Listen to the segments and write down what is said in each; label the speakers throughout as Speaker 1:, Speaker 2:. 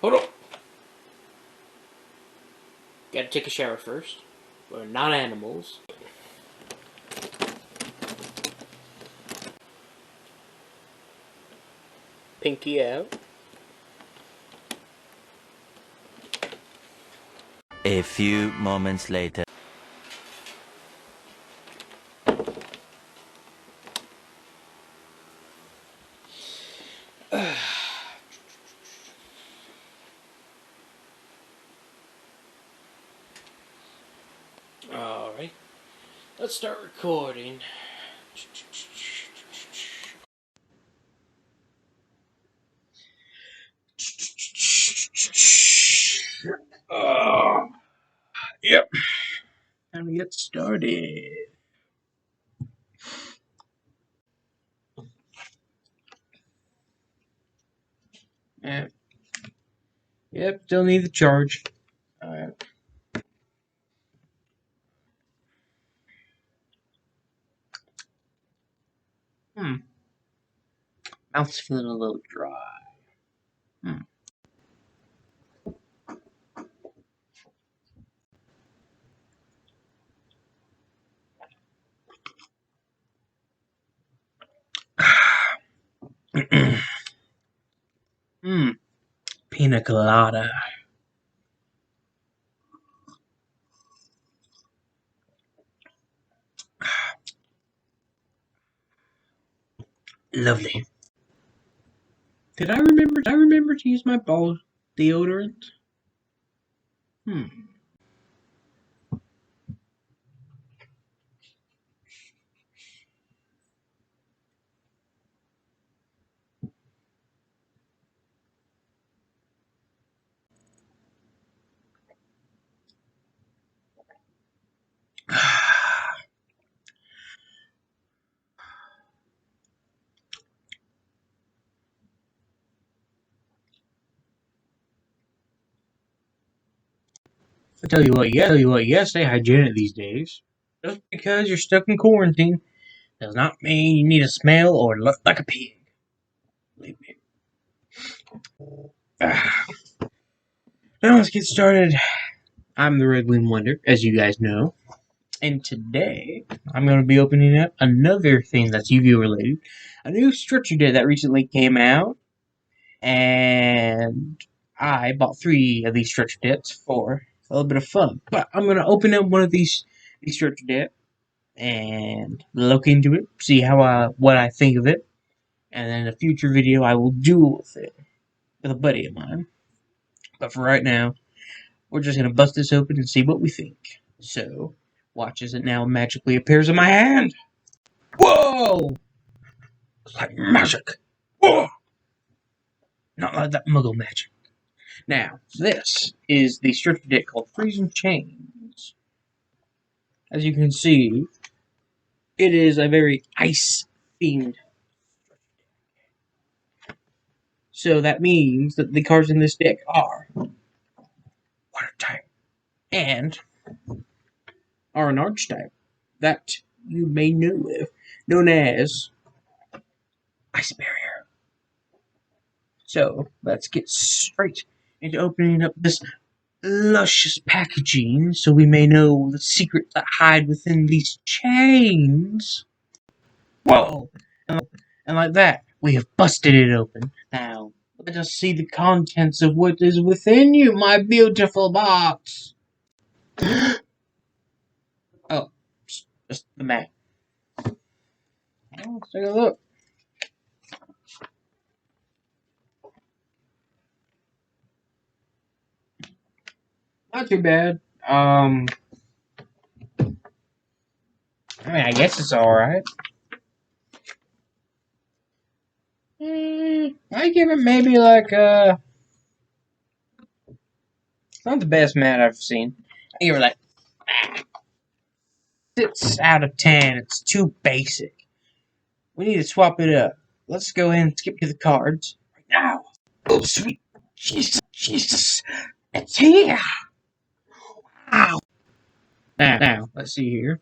Speaker 1: Hold on. Gotta take a shower first. We're not animals. Pinky out.
Speaker 2: A few moments later.
Speaker 1: Alright. Let's start recording. Yep. Time to get started. Yep, still need the charge. Alright. Mouth's feeling a little dry. Pina colada. Lovely. Did I remember to use my ball deodorant? I tell you what, you gotta stay hygienic these days. Just because you're stuck in quarantine does not mean you need to smell or look like a pig. Believe me. Now let's get started. I'm the Red Wing Wonder, as you guys know. And today, I'm going to be opening up another thing that's Yu-Gi-Oh! Related. A new structure deck that recently came out. And I bought 3 of these structure decks for a little bit of fun. But I'm going to open up one of these structure decks and look into it, see what I think of it. And then in a future video, I will duel with it with a buddy of mine. But for right now, we're just going to bust this open and see what we think. So, watch as it now magically appears in my hand. Whoa! It's like magic. Whoa! Not like that muggle magic. Now, this is the structure deck called Freezing Chains. As you can see, it is a very ice-themed. So that means that the cards in this deck are water type and are an archetype that you may know of, known as Ice Barrier. So let's get straight into opening up this luscious packaging so we may know the secrets that hide within these chains. Whoa! And like that, we have busted it open. Now, let us see the contents of what is within you, my beautiful box. Oh, just the mat. Let's take a look. Not too bad. I mean, I guess it's alright. I give it maybe like it's not the best mat I've seen. I give it like 6 out of 10. It's too basic. We need to swap it up. Let's go ahead and skip to the cards right now. Oh, sweet Jesus, it's here! Wow! Now, let's see here.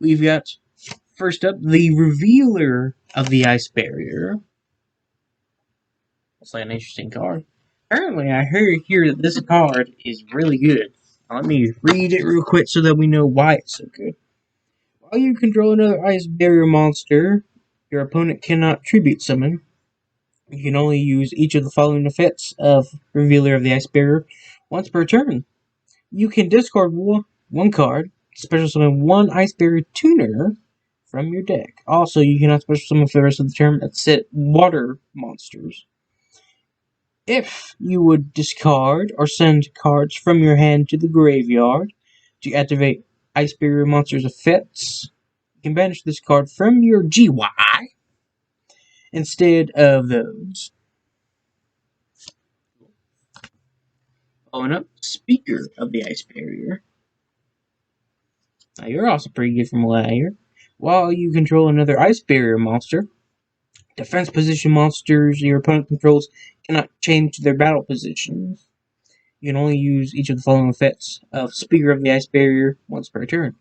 Speaker 1: We've got, first up, the revealer of the Ice Barrier. Looks like an interesting card. Apparently, I heard here that this card is really good. Let me read it real quick so that we know why it's so good. While you control another ice barrier monster, your opponent cannot tribute summon. You can only use each of the following effects of Revealer of the Ice Barrier once per turn. You can discard one card, special summon one Ice Barrier Tuner from your deck. Also, you cannot special summon for the rest of the turn except water monsters. If you would discard or send cards from your hand to the graveyard to activate Ice Barrier Monsters effects, you can banish this card from your GY instead of those. Following up, Speaker of the Ice Barrier. Now you're also pretty good from what I hear. While you control another Ice Barrier monster, defense position monsters your opponent controls cannot change their battle positions. You can only use each of the following effects of Speaker of the Ice Barrier once per turn.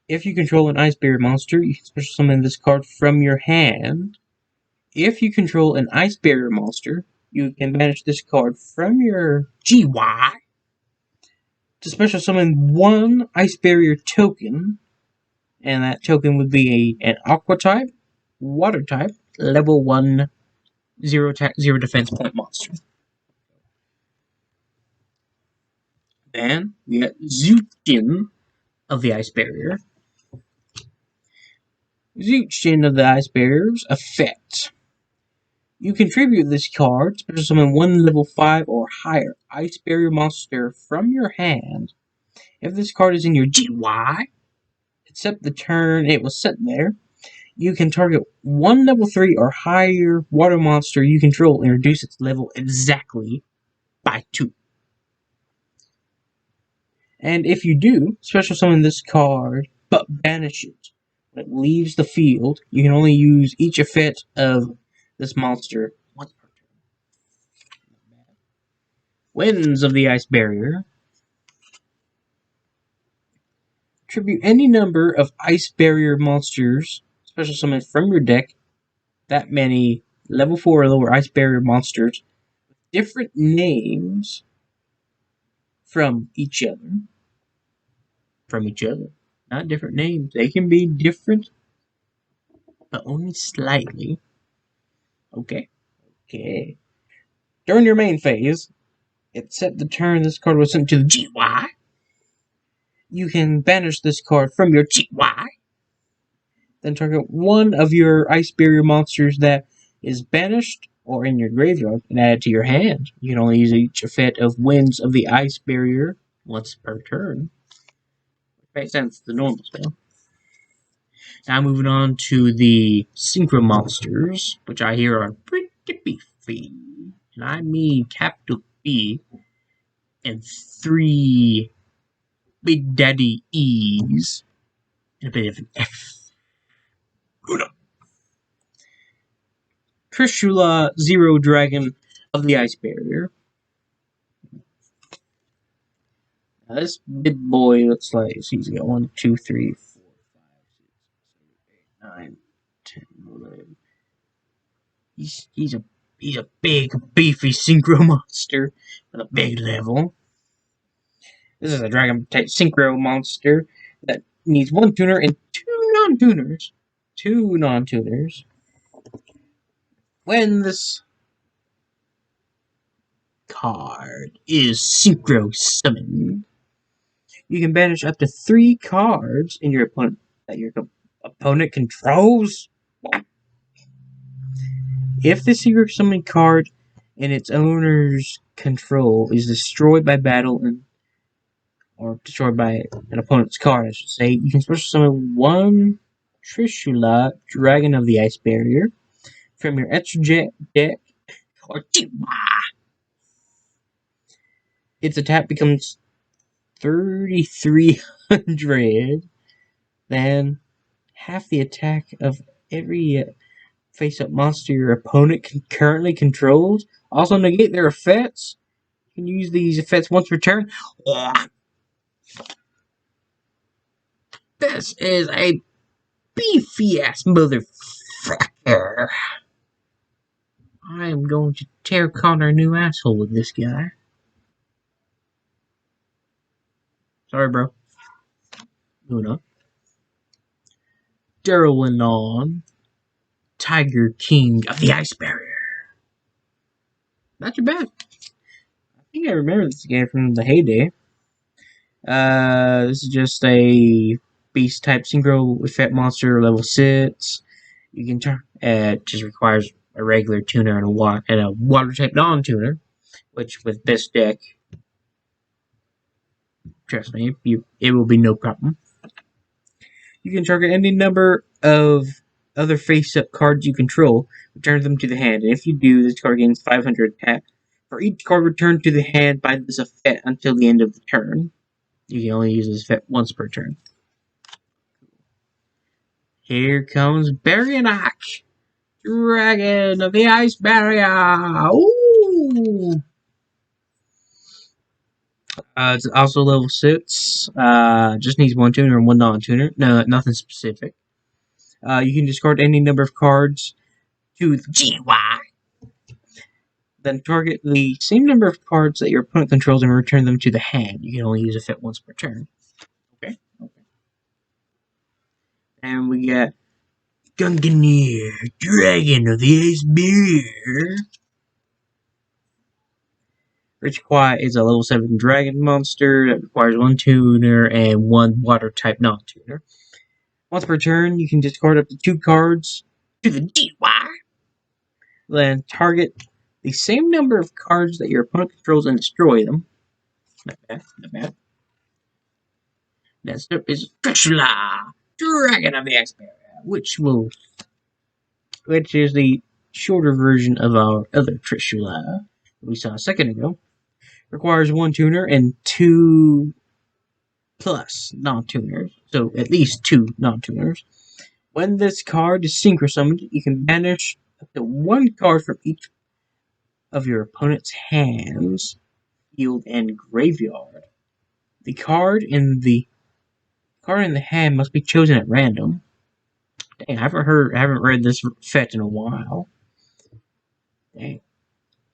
Speaker 1: If you control an Ice Barrier monster, you can special summon this card from your hand. If you control an Ice Barrier monster, you can banish this card from your GY to special summon one Ice Barrier token, and that token would be an Aqua type, Water type, level 1, 0 attack, 0 defense point monster. Then we got Zuchin of the Ice Barrier. Zuchin of the Ice Barrier's effect. You contribute this card, special summon one level 5 or higher Ice Barrier monster from your hand. If this card is in your GY, except the turn it was set there, you can target one level 3 or higher water monster you control and reduce its level exactly by 2. And if you do, special summon this card, but banish it. When it leaves the field, you can only use each effect of this monster once per turn. Winds of the Ice Barrier. Tribute any number of Ice Barrier monsters, special summon from your deck, that many level 4 or lower Ice Barrier monsters, different names from each other. From each other. Not different names. They can be different, but only slightly. Okay. Okay. During your main phase, except the turn this card was sent to the GY, you can banish this card from your GY. Then target one of your Ice Barrier monsters that is banished or in your graveyard and add it to your hand. You can only use each effect of Winds of the Ice Barrier once per turn. Makes sense, the normal spell. Now moving on to the Synchro Monsters, which I hear are pretty beefy. And I mean capital B and 3 Big Daddy E's and a bit of an F. Una. Trishula Zero Dragon of the Ice Barrier. Now this big boy looks like he's got 1, 2, 3, 4, 5, 6, 7, 8, 9, 10, 11. He's a big beefy synchro monster with a big level. This is a dragon type synchro monster that needs 1 tuner and 2 non-tuners. 2 non-tuners. When this card is synchro summoned, you can banish up to 3 cards in your opponent that your opponent controls. If the synchro summoned card in its owner's control is destroyed by battle or destroyed by an opponent's card, I should say, you can special summon 1 Trishula Dragon of the Ice Barrier from your extra deck or its attack becomes 3,300, then half the attack of every face-up monster your opponent currently controls. Also negate their effects. You can use these effects once per turn. This is a beefy-ass motherfucker. I am going to tear Connor a new asshole with this guy. Sorry, bro. Moving on. Durlanon, Tiger King of the Ice Barrier. Not too bad. I think I remember this game from the heyday. This is just a beast type synchro effect monster, level 6. You can turn. It just requires a regular tuner and a water type non tuner, which with this deck, trust me, it will be no problem. You can target any number of other face-up cards you control, return them to the hand, and if you do, this card gains 500 attack. For each card returned to the hand by this effect until the end of the turn. You can only use this effect once per turn. Here comes Untitled Dragon of the Ice Barrier! Ooh! It's also level 6. Just needs one tuner and one non-tuner. No, nothing specific. You can discard any number of cards to the GY. Then target the same number of cards that your opponent controls and return them to the hand. You can only use a fit once per turn. Okay. And we got Dungeoneer Dragon of the Ice Barrier. Rich Quiet is a level 7 dragon monster that requires one tuner and one water type non-tuner. Once per turn, you can discard up to 2 cards to the GY. Then target the same number of cards that your opponent controls and destroy them. Not bad. Next up is Trishula, Dragon of the Ice Barrier, which is the shorter version of our other Trishula we saw a second ago. Requires one tuner and 2 plus non-tuners, so at least 2 non-tuners. When this card is synchro summoned, you can banish up to 1 card from each of your opponent's hands, field, and graveyard. The card in the hand must be chosen at random. Dang, I haven't read this effect in a while. Dang.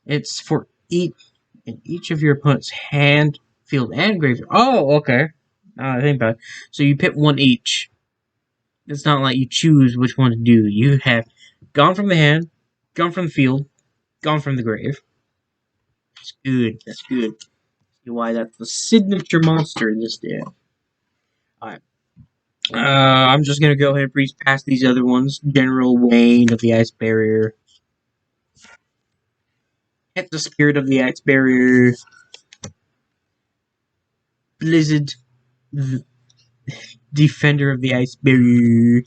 Speaker 1: It's for each of your opponent's hand, field, and graveyard. Oh, okay. I think about it. So you pick one each. It's not like you choose which one to do. You have gone from the hand, gone from the field, gone from the grave. That's good. See why that's the signature monster in this deck. Alright. I'm just gonna go ahead and breeze past these other ones. General Wayne of the Ice Barrier. Hit the Spirit of the Ice Barrier. Blizzard, Defender of the Ice Barrier.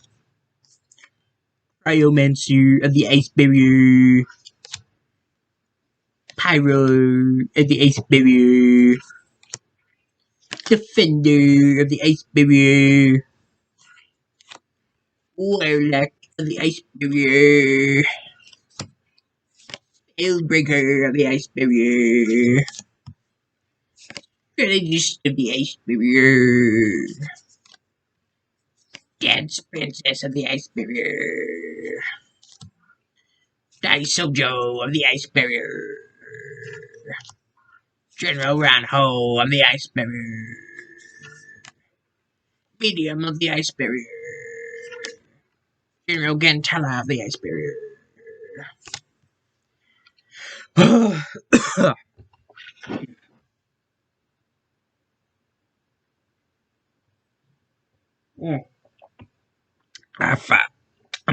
Speaker 1: Cryomancer of the Ice Barrier. Pyro of the Ice Barrier. Defender of the Ice Barrier. Warlock of the Ice Barrier. Spellbreaker of the Ice Barrier. Strategist of the Ice Barrier. Dance Princess of the Ice Barrier. Daisojo of the Ice Barrier. General Ranho of the Ice Barrier. Medium of the Ice Barrier. General Gantella of the Ice Barrier. I'm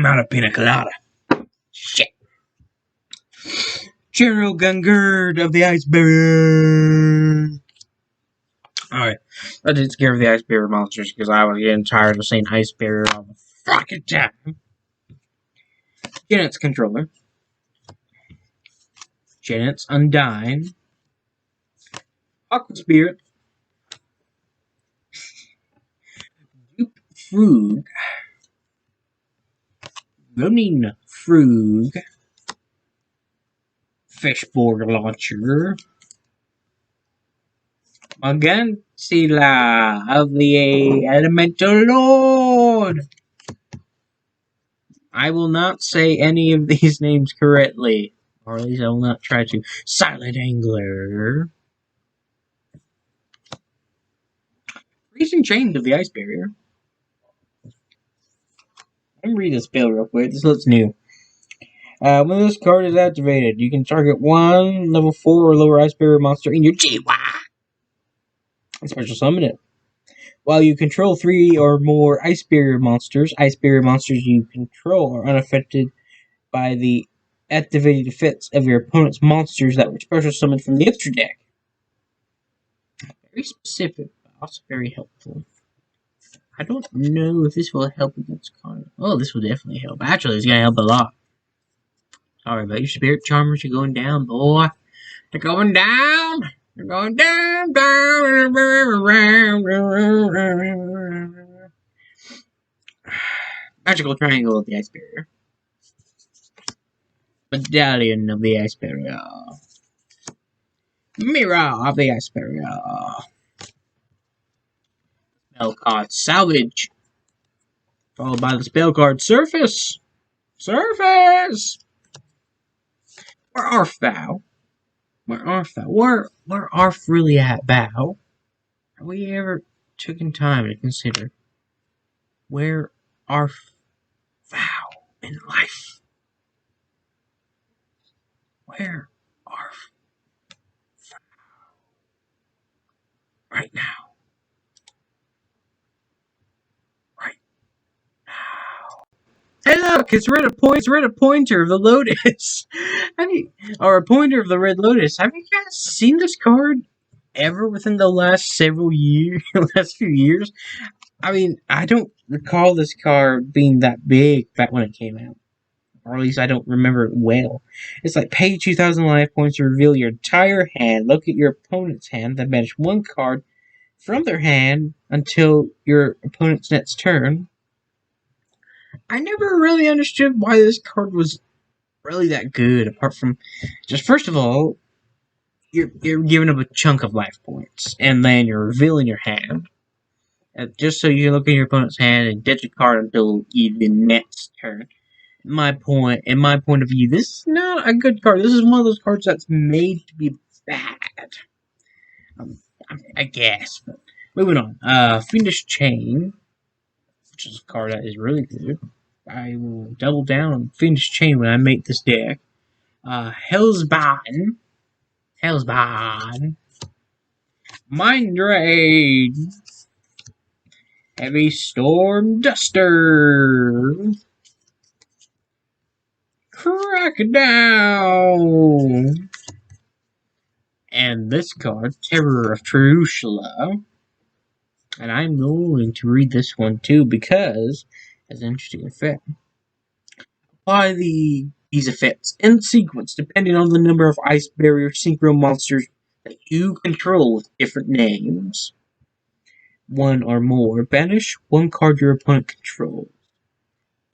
Speaker 1: out of pina colada. Shit. General Gungard of the Ice Barrier. Alright, I did scare of the Ice Barrier monsters because I was getting tired of saying Ice Barrier all the fucking time. Janet's controller. Janet's Undyne. Aqua Spirit. Dupe Frug. Running Frug. Fishborg Launcher. Magansila of the Elemental Lord. I will not say any of these names correctly. Or at least I will not try to. Silent Angler. Freezing Chains of the Ice Barrier. Let me read this spell real quick. This looks new. When this card is activated, you can target one level 4 or lower Ice Barrier monster in your Chihuahua and special summon it. While you control 3 or more Ice Barrier monsters you control are unaffected by the activated effects of your opponent's monsters that were special summoned from the extra deck. Very specific, but also very helpful. I don't know if this will help against Connor. Oh, this will definitely help. Actually, it's going to help a lot. Sorry about your spirit charmers. You're going down, boy. They're going down. They're going down, down. Magical Triangle of the Ice Barrier. Medallion of the Ice Barrier. Mirror of the Ice Barrier. Spell card Salvage. Followed by the spell card Surface. Surface! Where are Foul? Where are Foul? Where are really at, Bow? Have we ever taken time to consider where are Foul in life? Where are Foul right now? Right now. Hey look, it's red a pointer of the Lotus. Or a pointer of the Red Lotus. Have you guys seen this card ever within the last several years, last few years? I mean, I don't recall this card being that big back when it came out. Or at least I don't remember it well. It's like pay 2,000 life points to reveal your entire hand. Look at your opponent's hand, then banish one card from their hand until your opponent's next turn. I never really understood why this card was really that good, apart from just first of all, you're giving up a chunk of life points, and then you're revealing your hand. Just so you can look at your opponent's hand and ditch a card until the next turn. In my point of view, this is not a good card. This is one of those cards that's made to be bad. I guess. But moving on. Fiendish Chain, which is a card that is really good. I will double down on Fiendish Chain when I make this deck. Hellsbahn. Mind Raid. Heavy Storm Duster. Crackdown. And this card, Terror of Tarushala. And I'm going to read this one too because it has an interesting effect. Apply these effects in sequence depending on the number of Ice Barrier Synchro Monsters that you control with different names. One or more. Banish one card your opponent controls.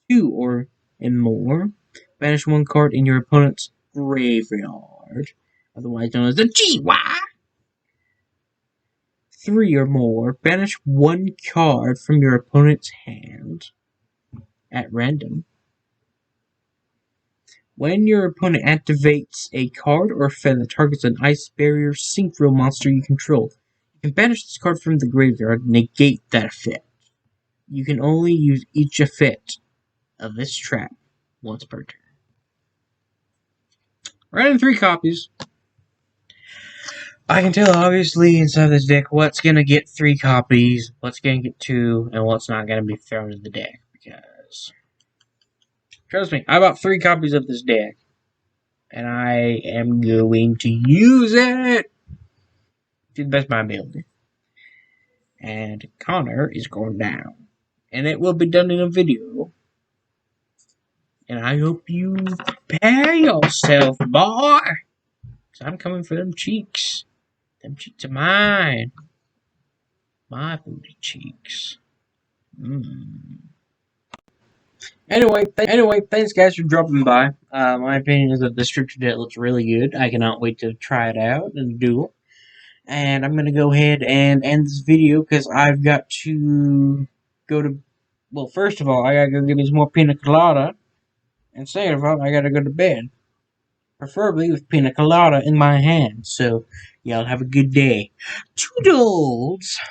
Speaker 1: Two or more. Banish one card in your opponent's graveyard, otherwise known as the Chihuahua. 3 or more. Banish one card from your opponent's hand at random. When your opponent activates a card or effect that targets an Ice Barrier Synchro monster you control, you can banish this card from the graveyard and negate that effect. You can only use each effect of this trap once per turn. Running 3 copies. I can tell, obviously, inside this deck what's going to get 3 copies, what's going to get 2, and what's not going to be thrown in the deck. Because, trust me, I bought 3 copies of this deck, and I am going to use it to the best of my ability. And Connor is going down. And it will be done in a video. And I hope you prepare yourself, boy. Because I'm coming for them cheeks. Them cheeks are mine. My booty cheeks. Anyway, thanks guys for dropping by. My opinion is that the Structure Deck looks really good. I cannot wait to try it out and do it. And I'm going to go ahead and end this video because I've got to go to... Well, first of all, I got to go get me some more pina colada. And second of all, I got to go to bed. preferably with pina colada in my hand. So, y'all have a good day. Toodles!